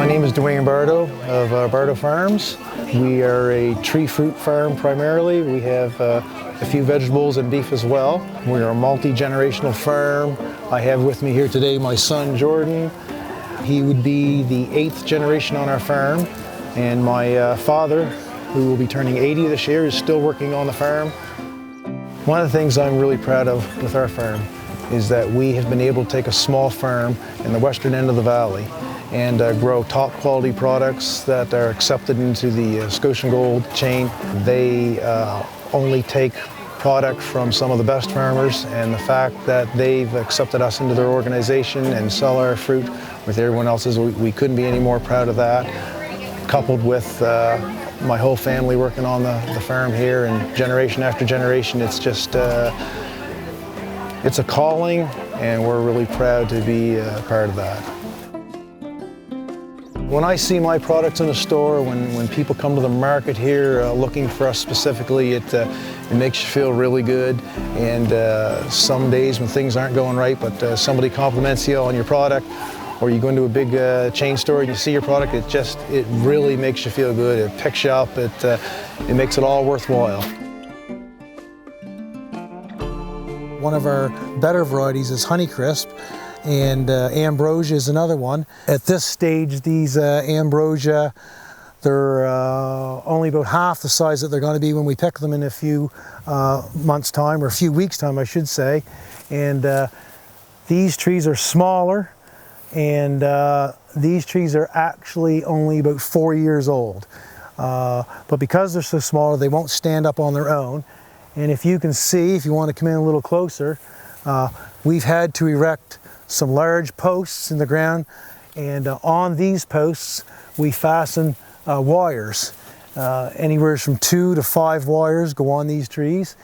My name is Dwayne Barteaux of Barteaux Farms. We are a tree fruit farm primarily. We have a few vegetables and beef as well. We are a multi-generational farm. I have with me here today my son Jordan. He would be the 8th generation on our farm, and my father, who will be turning 80 this year, is still working on the farm. One of the things I'm really proud of with our farm is that we have been able to take a small farm in the western end of the valley and grow top quality products that are accepted into the Scotian Gold chain. They only take product from some of the best farmers, and the fact that they've accepted us into their organization and sell our fruit with everyone else's, we couldn't be any more proud of that. Coupled with my whole family working on the farm here, and generation after generation, it's just it's a calling, and we're really proud to be part of that. When I see my products in the store, when people come to the market here looking for us specifically, it makes you feel really good. And some days when things aren't going right, but somebody compliments you on your product, or you go into a big chain store and you see your product, it really makes you feel good. It picks you up, it makes it all worthwhile. One of our better varieties is Honeycrisp, and Ambrosia is another one. At this stage, these Ambrosia, they're only about half the size that they're going to be when we pick them in a few months' time, or a few weeks' time, I should say. And these trees are smaller, and these trees are actually only about 4 years old. But because they're so small, they won't stand up on their own. And if you can see, if you want to come in a little closer, we've had to erect some large posts in the ground, and on these posts we fasten wires. Anywhere from 2 to 5 wires go on these trees.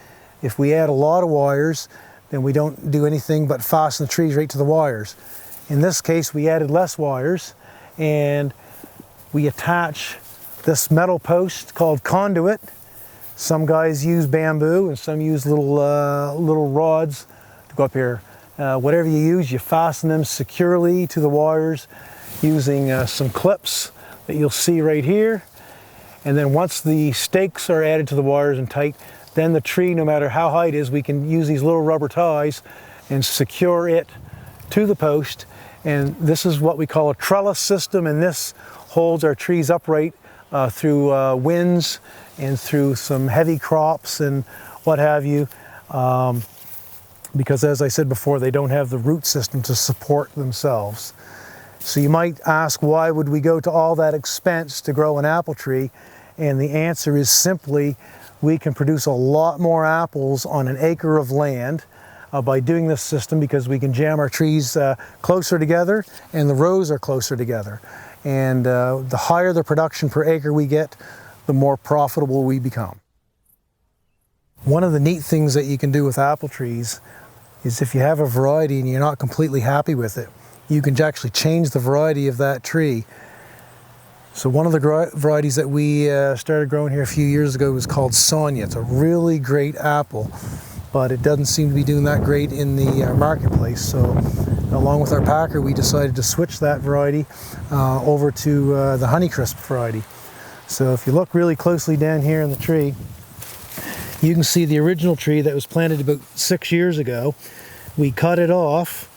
If we add a lot of wires, then we don't do anything but fasten the trees right to the wires. In this case, we added less wires, and we attach this metal post called conduit. Some guys use bamboo, and some use little rods to go up here. Whatever you use, you fasten them securely to the wires using some clips that you'll see right here. And then once the stakes are added to the wires and tight, then the tree, no matter how high it is, we can use these little rubber ties and secure it to the post. And this is what we call a trellis system, and this holds our trees upright through winds and through some heavy crops and what have you. Because as I said before, they don't have the root system to support themselves. So you might ask, why would we go to all that expense to grow an apple tree? And the answer is simply, we can produce a lot more apples on an acre of land by doing this system, because we can jam our trees closer together, and the rows are closer together. And the higher the production per acre we get, the more profitable we become. One of the neat things that you can do with apple trees is, if you have a variety and you're not completely happy with it, you can actually change the variety of that tree. So one of the varieties that we started growing here a few years ago was called Sonia. It's a really great apple, but it doesn't seem to be doing that great in the marketplace. So along with our packer, we decided to switch that variety over to the Honeycrisp variety. So if you look really closely down here in the tree, you can see the original tree that was planted about 6 years ago. We cut it off,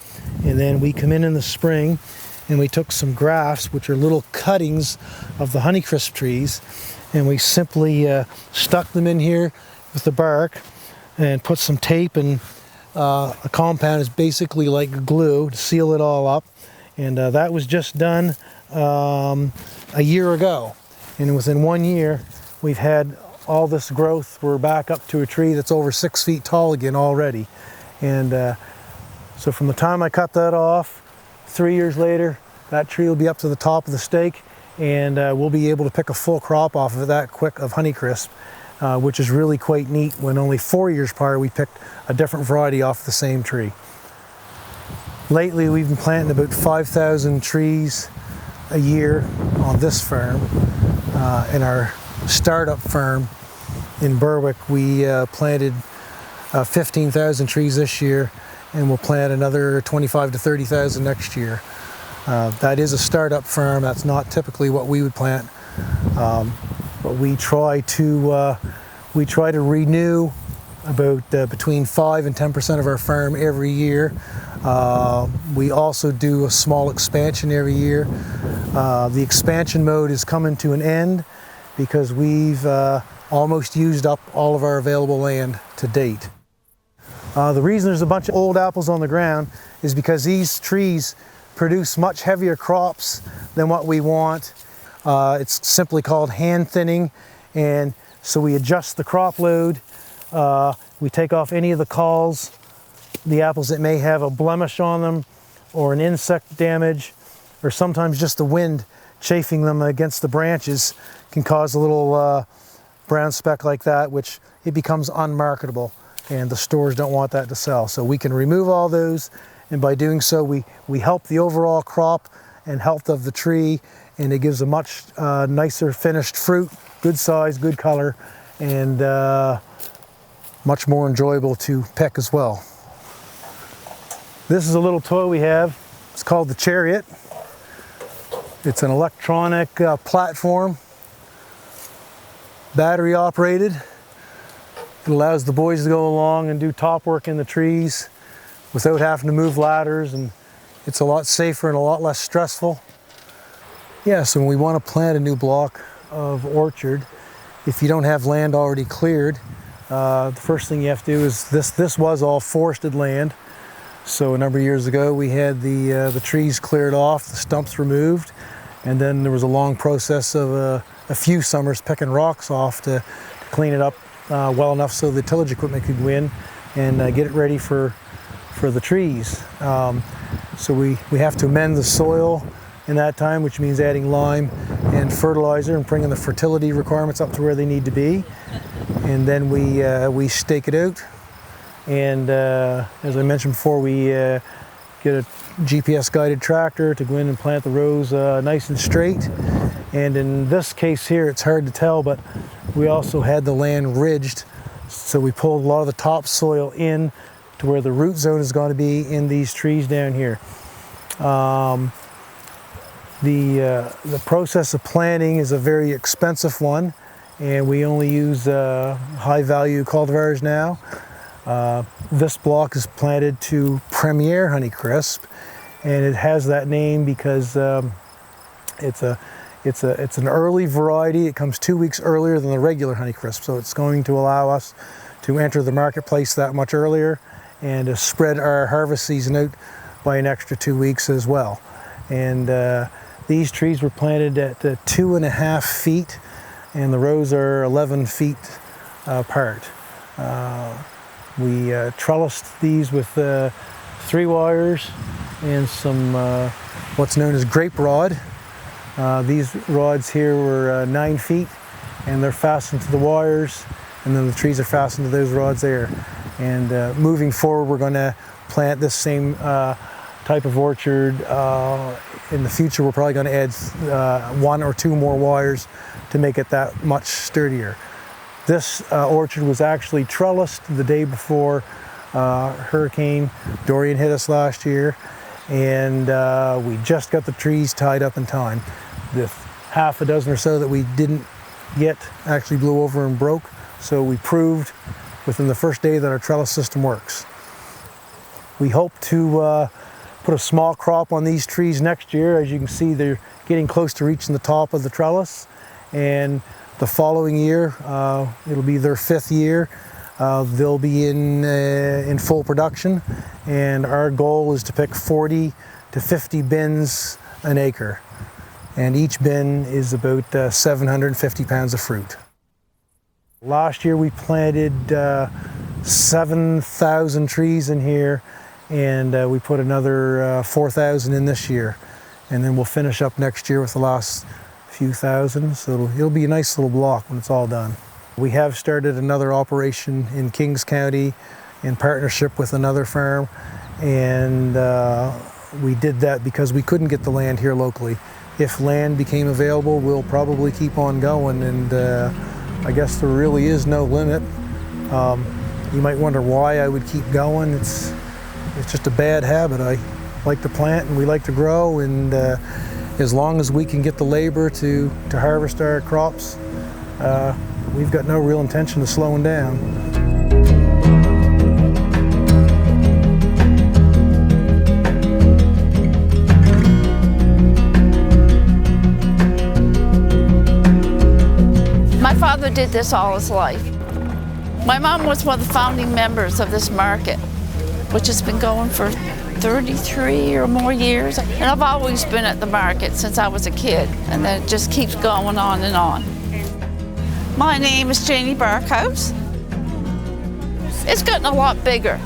and then we come in the spring, and we took some grafts, which are little cuttings of the Honeycrisp trees, and we simply stuck them in here with the bark and put some tape, and a compound is basically like glue to seal it all up. And that was just done a year ago. And within 1 year, we've had all this growth. We're back up to a tree that's over 6 feet tall again already. And so from the time I cut that off, 3 years later, that tree will be up to the top of the stake, and we'll be able to pick a full crop off of it that quick of Honeycrisp, which is really quite neat, when only 4 years prior we picked a different variety off the same tree. Lately, we've been planting about 5,000 trees a year on this farm. In our startup farm in Berwick, we planted 15,000 trees this year, and we'll plant another 25 to 30,000 next year. That is a startup farm. That's not typically what we would plant, but we try to renew about between 5 and 10% of our farm every year. We also do a small expansion every year. The expansion mode is coming to an end because we've almost used up all of our available land to date. The reason there's a bunch of old apples on the ground is because these trees produce much heavier crops than what we want. It's simply called hand thinning, and so we adjust the crop load. We take off any of the culls, the apples that may have a blemish on them or an insect damage, or sometimes just the wind chafing them against the branches can cause a little brown speck like that, which it becomes unmarketable, and the stores don't want that to sell. So we can remove all those, and by doing so we help the overall crop and health of the tree, and it gives a much nicer finished fruit, good size, good color, and much more enjoyable to pick as well. This is a little toy we have. It's called the Chariot. It's an electronic platform, battery operated. It allows the boys to go along and do top work in the trees without having to move ladders, and it's a lot safer and a lot less stressful. Yeah, so when we want to plant a new block of orchard, if you don't have land already cleared, the first thing you have to do is this was all forested land. So a number of years ago we had the trees cleared off, the stumps removed, and then there was a long process of a few summers picking rocks off to clean it up well enough so the tillage equipment could go in and get it ready for the trees. So we have to amend the soil in that time, which means adding lime and fertilizer and bringing the fertility requirements up to where they need to be. And then we stake it out, and as I mentioned before, we get a GPS guided tractor to go in and plant the rows nice and straight. And in this case here, it's hard to tell, but we also had the land ridged, so we pulled a lot of the topsoil in to where the root zone is going to be in these trees down here. The process of planting is a very expensive one, and we only use high value cultivars now. This block is planted to Premier Honeycrisp, and it has that name because it's an early variety. It comes 2 weeks earlier than the regular Honeycrisp, so it's going to allow us to enter the marketplace that much earlier and to spread our harvest season out by an extra 2 weeks as well. And these trees were planted at 2.5 feet, and the rows are 11 feet apart. We trellised these with 3 wires and some what's known as grape rod. These rods here were 9 feet, and they're fastened to the wires, and then the trees are fastened to those rods there. And moving forward, we're going to plant this same type of orchard. In the future, we're probably going to add 1 or 2 more wires to make it that much sturdier. This orchard was actually trellised the day before Hurricane Dorian hit us last year, and we just got the trees tied up in time. The half a dozen or so that we didn't get actually blew over and broke, so we proved within the first day that our trellis system works. We hope to put a small crop on these trees next year. As you can see, they're getting close to reaching the top of the trellis, and the following year, it'll be their 5th year. They'll be in full production, and our goal is to pick 40 to 50 bins an acre, and each bin is about 750 pounds of fruit. Last year we planted 7,000 trees in here, and we put another 4,000 in this year, and then we'll finish up next year with the last few thousand, so it'll be a nice little block when it's all done. We have started another operation in Kings County in partnership with another farm, and we did that because we couldn't get the land here locally. If land became available, we'll probably keep on going, and I guess there really is no limit. You might wonder why I would keep going. It's just a bad habit. like to plant and we like to grow, and as long as we can get the labor to harvest our crops, we've got no real intention of slowing down. My father did this all his life. My mom was one of the founding members of this market, which has been going for 33 or more years. And I've always been at the market since I was a kid, and then it just keeps going on and on. My name is Janie Barteaux. It's gotten a lot bigger.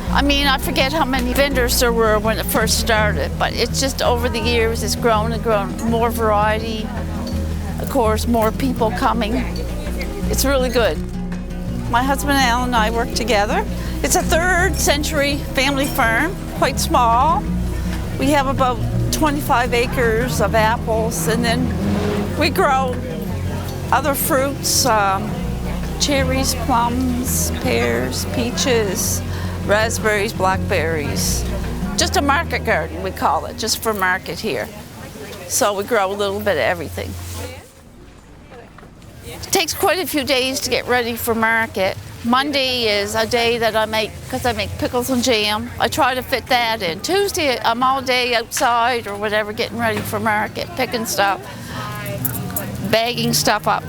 I mean, I forget how many vendors there were when it first started, but it's just over the years, it's grown and grown. More variety, of course, more people coming. It's really good. My husband Al and I work together. It's a 3rd century family farm, quite small. We have about 25 acres of apples, and then we grow other fruits, cherries, plums, pears, peaches, raspberries, blackberries. Just a market garden, we call it, just for market here. So we grow a little bit of everything. It takes quite a few days to get ready for market. Monday is a day that I make, because I make pickles and jam. I try to fit that in. Tuesday, I'm all day outside or whatever, getting ready for market, picking stuff, bagging stuff up.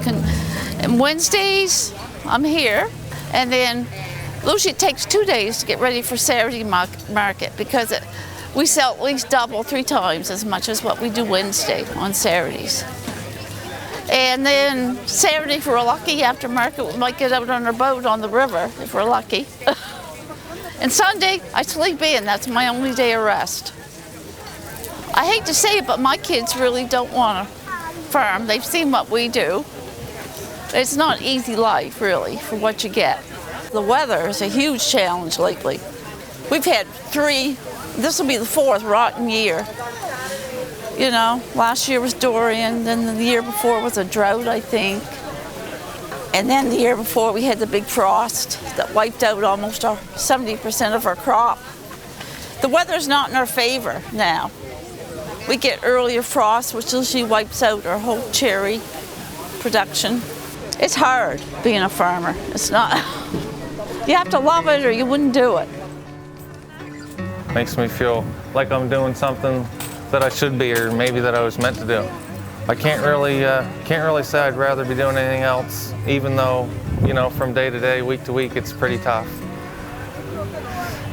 And Wednesdays, I'm here. And then usually it takes 2 days to get ready for Saturday market, because we sell at least double, 3 times as much as what we do Wednesday on Saturdays. And then Saturday, if we're lucky, after market, we might get out on our boat on the river, if we're lucky. And Sunday, I sleep in. That's my only day of rest. I hate to say it, but my kids really don't want to farm. They've seen what we do. It's not an easy life, really, for what you get. The weather is a huge challenge lately. We've had 3, this will be the 4th rotten year. You know, last year was Dorian, then the year before was a drought, I think. And then the year before we had the big frost that wiped out almost 70% of our crop. The weather's not in our favor now. We get earlier frost, which usually wipes out our whole cherry production. It's hard being a farmer. It's not, you have to love it or you wouldn't do it. Makes me feel like I'm doing something that I should be, or maybe that I was meant to do. I can't really say I'd rather be doing anything else, even though, you know, from day to day, week to week, it's pretty tough.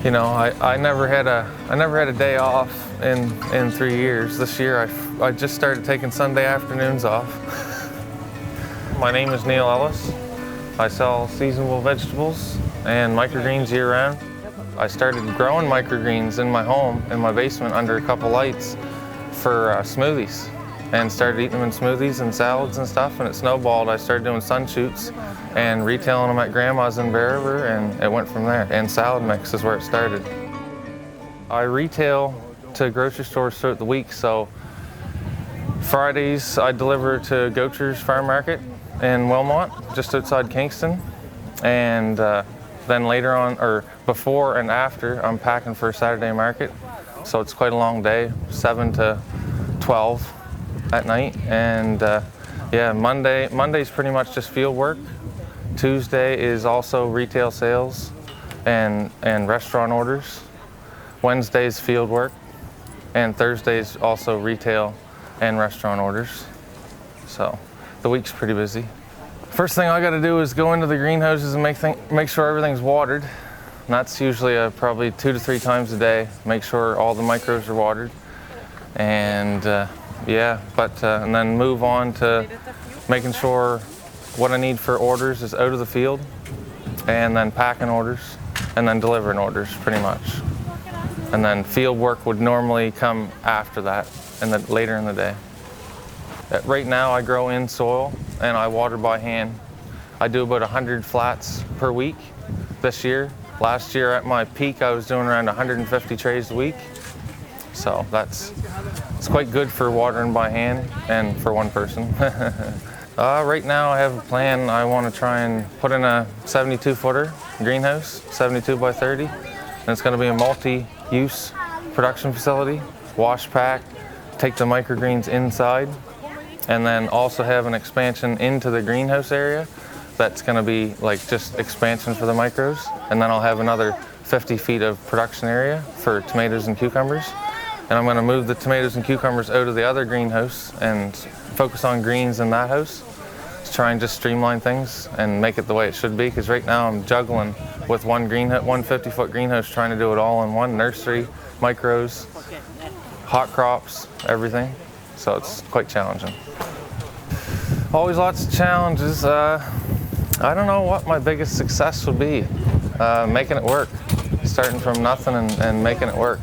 You know, I never had a day off in 3 years. This year, I just started taking Sunday afternoons off. My name is Neil Ellis. I sell seasonal vegetables and microgreens year round. I started growing microgreens in my home, in my basement, under a couple lights for smoothies, and started eating them in smoothies and salads and stuff, and it snowballed. I started doing sun shoots and retailing them at Grandma's in Bear River, and it went from there. And salad mix is where it started. I retail to grocery stores throughout the week, so Fridays I deliver to Gocher's Farm Market in Wilmot, just outside Kingston, and then later on, or before and after, I'm packing for a Saturday market. So it's quite a long day, 7 to 12 at night. And yeah, Monday's pretty much just field work. Tuesday is also retail sales and restaurant orders. Wednesday's field work. And Thursday's also retail and restaurant orders. So the week's pretty busy. First thing I got to do is go into the greenhouses and make sure everything's watered. And that's usually probably 2 to 3 times a day. Make sure all the micros are watered. And yeah, and then move on to making sure what I need for orders is out of the field, and then packing orders, and then delivering orders pretty much. And then field work would normally come after that, later in the day. Right now I grow in soil and I water by hand. I do about 100 flats per week this year. Last year at my peak I was doing around 150 trays a week. So it's quite good for watering by hand and for one person. Right now I have a plan. I want to try and put in a 72-footer greenhouse, 72 by 30. And it's going to be a multi-use production facility, wash pack, take the microgreens inside, and then also have an expansion into the greenhouse area that's going to be like just expansion for the micros. And then I'll have another 50 feet of production area for tomatoes and cucumbers. And I'm going to move the tomatoes and cucumbers out of the other greenhouse and focus on greens in that house to try and just streamline things and make it the way it should be. Because right now I'm juggling with one 50-foot greenhouse, trying to do it all in one: nursery, micros, hot crops, everything. So it's quite challenging. Always lots of challenges. I don't know what my biggest success would be. Making it work, starting from nothing and making it work.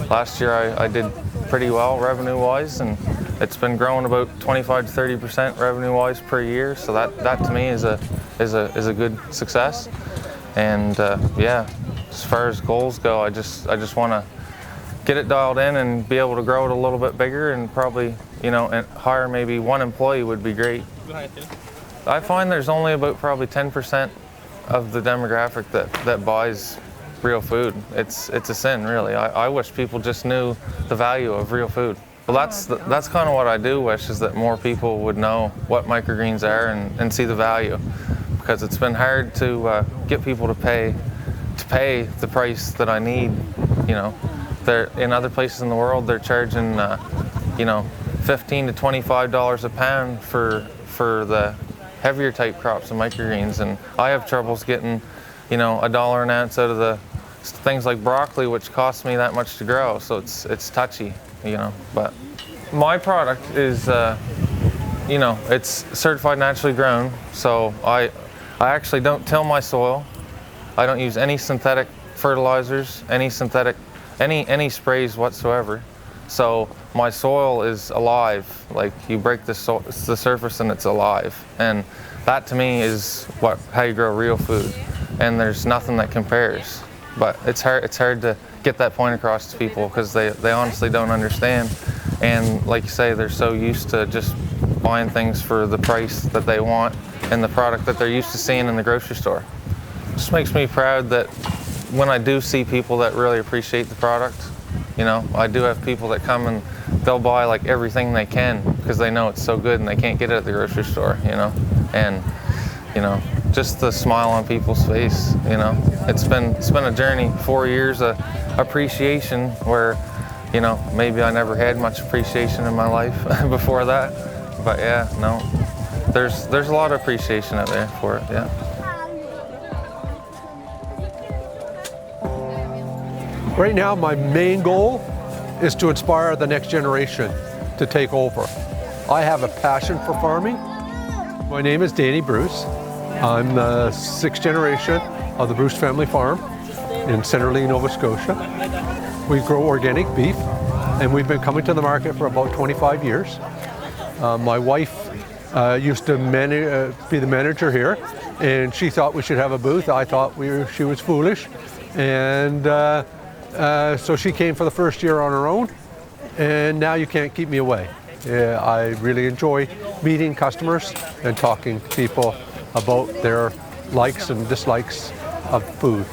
Last year I did pretty well revenue-wise, and it's been growing about 25 to 30% revenue-wise per year. So that to me is a good success. And yeah, as far as goals go, I just want to get it dialed in and be able to grow it a little bit bigger, and probably, you know, and hire maybe one employee would be great. I find there's only about probably 10% of the demographic that buys real food. It's a sin, really. I wish people just knew the value of real food. Well, that's kind of what I do wish, is that more people would know what microgreens are and see the value, because it's been hard to get people to pay the price that I need. You know, they're in other places in the world, they're charging you know, $15 to $25 a pound for the heavier type crops and microgreens, and I have troubles getting, you know, $1 an ounce out of the things like broccoli, which costs me that much to grow. So it's touchy, you know. But my product is, you know, it's certified naturally grown. So I actually don't till my soil. I don't use any synthetic fertilizers, any sprays whatsoever. So my soil is alive. Like, you break the surface and it's alive. And that to me is how you grow real food. And there's nothing that compares. But it's hard to get that point across to people, because they honestly don't understand. And like you say, they're so used to just buying things for the price that they want and the product that they're used to seeing in the grocery store. It just makes me proud that when I do see people that really appreciate the product, you know, I do have people that come and they'll buy like everything they can because they know it's so good and they can't get it at the grocery store, you know. And, you know, just the smile on people's face, you know. It's been a journey, 4 years of appreciation, where, you know, maybe I never had much appreciation in my life before that. But yeah, no, there's a lot of appreciation out there for it, yeah. Right now, my main goal is to inspire the next generation to take over. I have a passion for farming. My name is Danny Bruce. I'm the 6th generation of the Bruce family farm in Centerley, Nova Scotia. We grow organic beef, and we've been coming to the market for about 25 years. My wife used to be the manager here, and she thought we should have a booth. I thought she was foolish, and so she came for the first year on her own, and now you can't keep me away. I really enjoy meeting customers and talking to people about their likes and dislikes of food.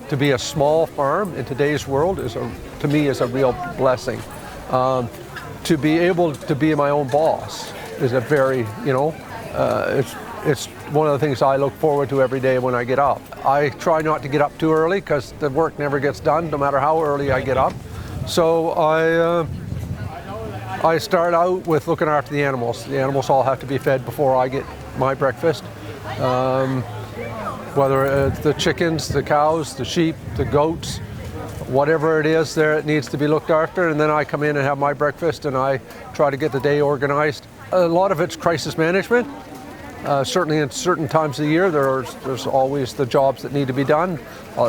To be a small farm in today's world to me is a real blessing. To be able to be my own boss is a very, you know, it's one of the things I look forward to every day when I get up. I try not to get up too early because the work never gets done, no matter how early I get up. So I start out with looking after the animals. The animals all have to be fed before I get my breakfast. Whether it's the chickens, the cows, the sheep, the goats, whatever it is there, it needs to be looked after. And then I come in and have my breakfast, and I try to get the day organized. A lot of it's crisis management. Certainly in certain times of the year, there's always the jobs that need to be done.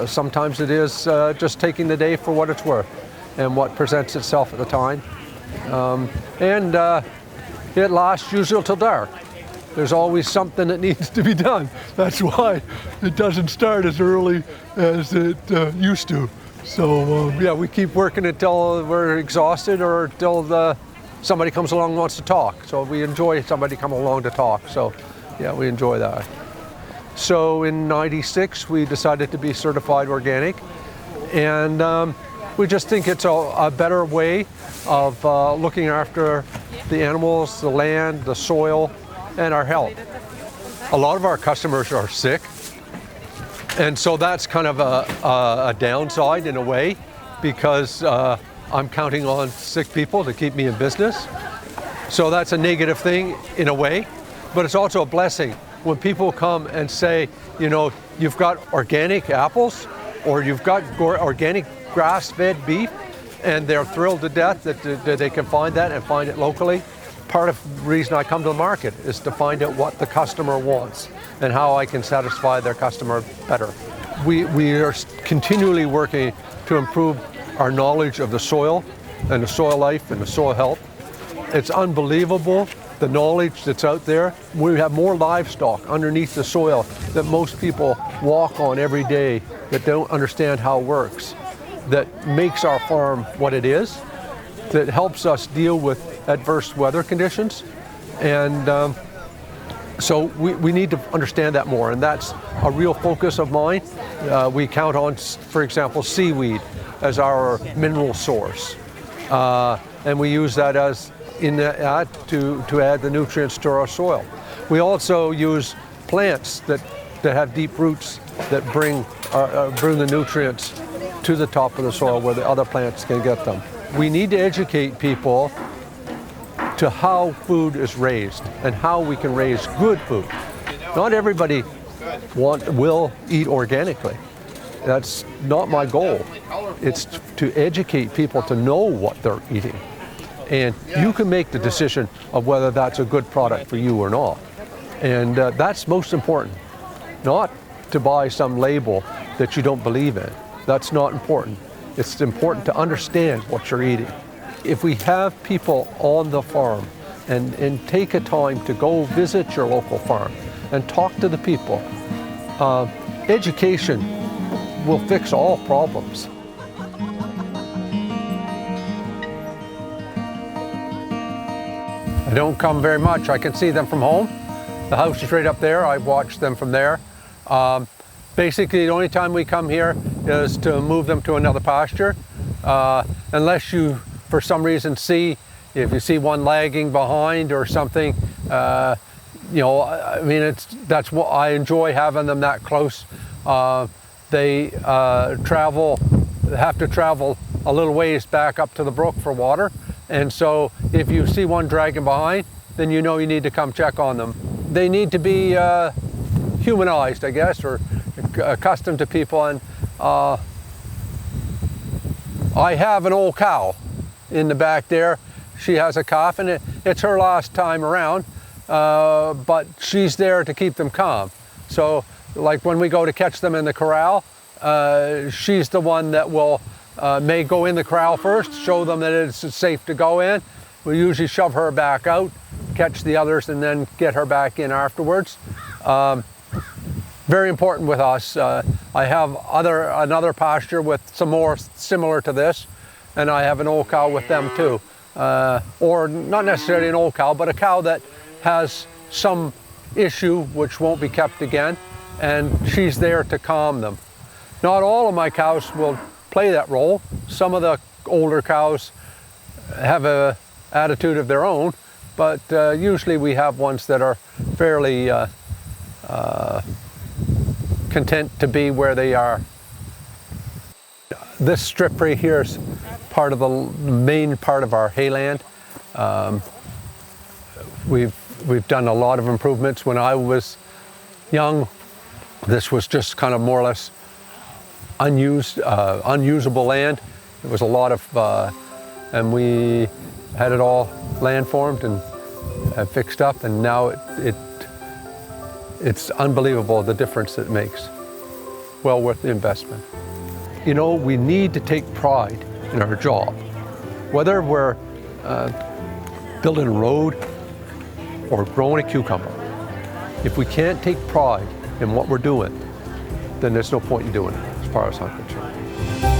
Sometimes it is just taking the day for what it's worth and what presents itself at the time. It lasts usually till dark. There's always something that needs to be done. That's why it doesn't start as early as it used to. So yeah, we keep working until we're exhausted or until somebody comes along and wants to talk. So we enjoy somebody coming along to talk. So yeah, we enjoy that. So in '96, we decided to be certified organic. And we just think it's a better way of looking after the animals, the land, the soil, and our health. A lot of our customers are sick, and so that's kind of a downside in a way, because I'm counting on sick people to keep me in business. So that's a negative thing in a way, but it's also a blessing when people come and say, you know, you've got organic apples or you've got organic grass-fed beef, and they're thrilled to death that they can find that and find it locally. Part of the reason I come to the market is to find out what the customer wants and how I can satisfy their customer better. We are continually working to improve our knowledge of the soil and the soil life and the soil health. It's unbelievable, the knowledge that's out there. We have more livestock underneath the soil that most people walk on every day that don't understand how it works, that makes our farm what it is, that helps us deal with adverse weather conditions. And so we need to understand that more, and that's a real focus of mine. We count on, for example, seaweed as our mineral source, and we use that as to add the nutrients to our soil. We also use plants that have deep roots that bring the nutrients to the top of the soil where the other plants can get them. We need to educate people to how food is raised and how we can raise good food. Not everybody will eat organically. That's not my goal. It's to educate people to know what they're eating. And you can make the decision of whether that's a good product for you or not. And that's most important. Not to buy some label that you don't believe in. That's not important. It's important to understand what you're eating. If we have people on the farm and take a time to go visit your local farm and talk to the people, education will fix all problems. I don't come very much. I can see them from home. The house is right up there. I watch them from there. Basically, the only time we come here is to move them to another pasture. Unless you, for some reason, if you see one lagging behind or something, you know, I mean, that's what I enjoy, having them that close. They have to travel a little ways back up to the brook for water. And so if you see one dragging behind, then you know you need to come check on them. They need to be humanized, I guess, or accustomed to people. And I have an old cow in the back there. She has a calf, and it's her last time around, but she's there to keep them calm. So like when we go to catch them in the corral, she's the one that will may go in the corral first, show them that it's safe to go in. We usually shove her back out, catch the others, and then get her back in afterwards. Very important with us. I have another pasture with some more similar to this, and I have an old cow with them too. Or not necessarily an old cow, but a cow that has some issue which won't be kept again, and she's there to calm them. Not all of my cows will play that role. Some of the older cows have an attitude of their own, but usually we have ones that are fairly content to be where they are. This strip right here is part of the main part of our hayland. We've done a lot of improvements. When I was young, this was just kind of more or less unusable land. It was a lot of, and we had it all landformed and fixed up, and now it's unbelievable the difference it makes. Well worth the investment. You know, we need to take pride in our job. Whether we're building a road or growing a cucumber, if we can't take pride in what we're doing, then there's no point in doing it, as far as I'm concerned.